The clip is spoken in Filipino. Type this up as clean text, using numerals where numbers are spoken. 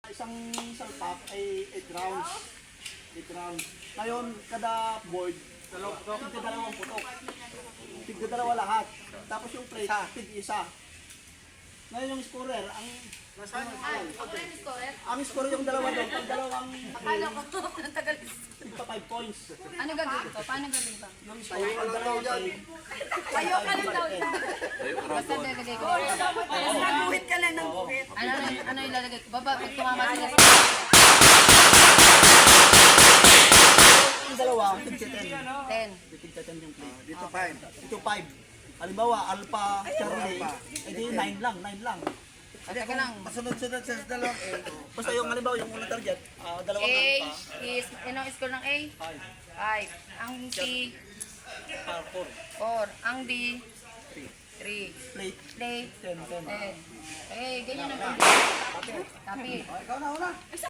Isang salpak ay 8 rounds. 8 rounds. Ngayon, kada board, tigda dalawang putok. Tigda dalawa lahat. Tapos yung plate, tig isa. Ngayon yung scorer, ang scorer yung dalawa doon. Pag dalawang tigpa 5 points. Ano gagawin ko? Paano gagawin ko? Yung scorer, ang dalawang plate. Ayaw ka lang daw. Basta lalagay ko. Naguhit ka lang ng guhit. Ano ilalagay ko? Baba, pag tumama sila. Yung dalawa, tigta 10. 10. Tigta 10 yung plate. Dito 5. Ito 5. Halimbawa, Alpha, Charlie, edi 9 lang, 9 lang. Teka lang. Pasunod-sunod sa dalawang A. Basta yung halimbawa, yung unang target, dalawang A Alpha, is, anong score ng A? 5. Ang C, 4. 4. Ang D, 3. Plate, Play, 10, 10. 10. Eh, ganyan ang Copy. Ikaw na, una.